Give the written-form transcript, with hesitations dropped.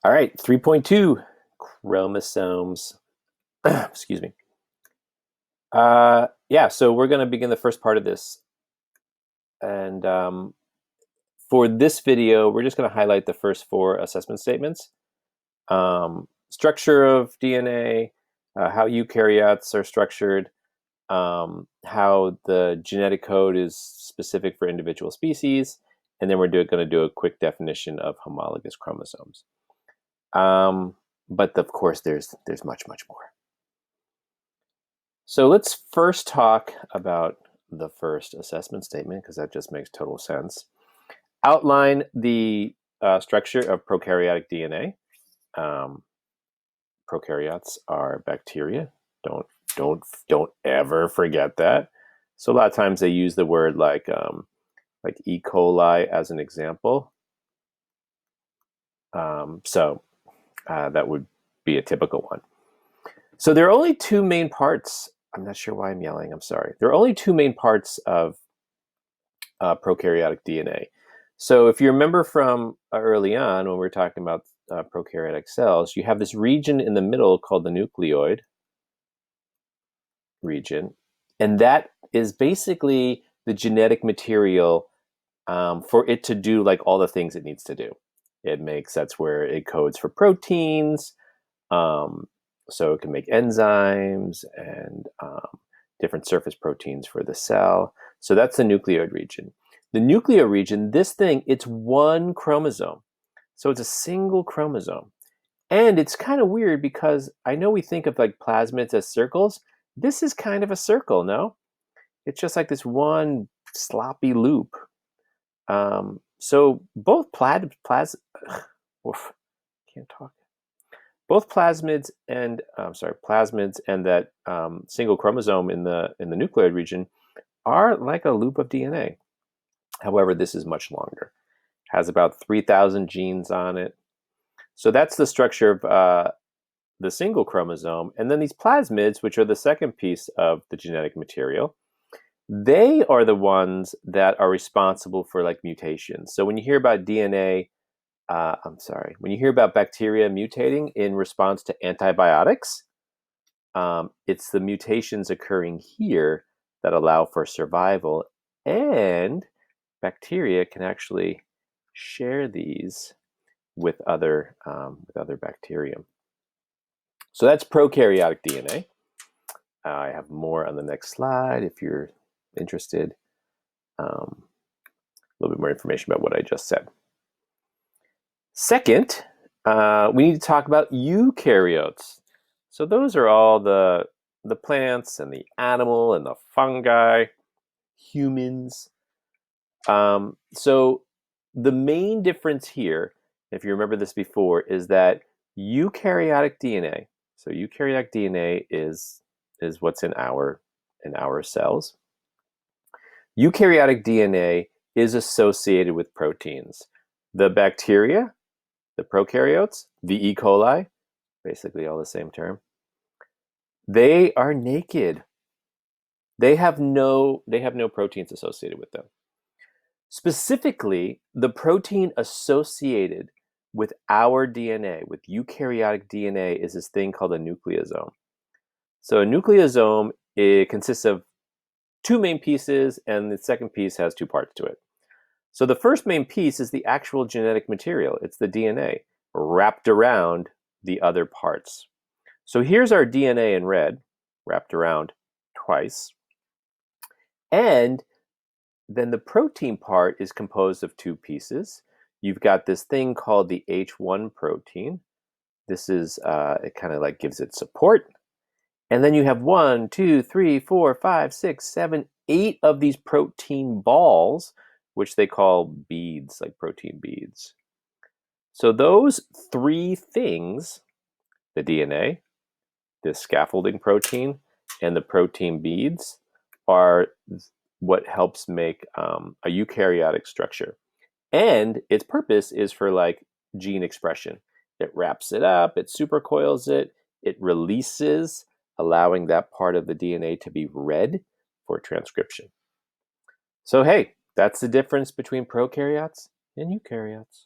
All right, 3.2 chromosomes. Excuse me. Yeah, so we're going to begin the first part of this. And for this video, we're just going to highlight the first four assessment statements. Structure of DNA, how eukaryotes are structured, how the genetic code is specific for individual species, and then we're going to do a quick definition of homologous chromosomes. But of course, there's much more. So let's first talk about the first assessment statement, because that just makes total sense. Outline the structure of prokaryotic DNA. Prokaryotes are bacteria. Don't ever forget that. So a lot of times they use the word like E. coli as an example. That would be a typical one. So there are only two main parts. I'm not sure why I'm yelling. I'm sorry. There are only two main parts of prokaryotic DNA. So if you remember from early on when we were talking about prokaryotic cells, you have this region in the middle called the nucleoid region. And that is basically the genetic material for it to do like all the things it needs to do. That's where it codes for proteins. So it can make enzymes and different surface proteins for the cell. So that's the nucleoid region. The nuclear region, this thing, it's one chromosome. So it's a single chromosome. And it's kind of weird because I know we think of like plasmids as circles. This is kind of a circle, no? It's just like this one sloppy loop. So both plasmids and that single chromosome in the nucleoid region are like a loop of DNA. However, this is much longer. It has about 3,000 genes on it. So that's the structure of the single chromosome. And then these plasmids, which are the second piece of the genetic material, they are the ones that are responsible for like mutations. So when you hear about DNA, when you hear about bacteria mutating in response to antibiotics, it's the mutations occurring here that allow for survival, and bacteria can actually share these with other bacterium. So that's prokaryotic DNA. I have more on the next slide if you're interested. A little bit more information about what I just said. Second, we need to talk about eukaryotes. So those are all the plants and the animal and the fungi, humans. So the main difference here, if you remember this before, is that eukaryotic DNA. So eukaryotic DNA is what's in our cells. Eukaryotic DNA is associated with proteins. The bacteria, the prokaryotes, the E. coli, basically all the same term, they are naked. They have no proteins associated with them. Specifically, the protein associated with our DNA, with eukaryotic DNA, is this thing called a nucleosome. So a nucleosome, it consists of two main pieces, and the second piece has two parts to it. So the first main piece is the actual genetic material. It's the DNA wrapped around the other parts. So here's our DNA in red, wrapped around twice. And then the protein part is composed of two pieces. You've got this thing called the H1 protein. This is, it kind of like gives it support. And then you have 1, 2, 3, 4, 5, 6, 7, 8 of these protein balls, which they call beads, like protein beads. So those three things, the DNA, the scaffolding protein, and the protein beads, are what helps make a eukaryotic structure. And its purpose is for like gene expression. It wraps it up, it supercoils it, it releases, allowing that part of the DNA to be read for transcription. So hey, that's the difference between prokaryotes and eukaryotes.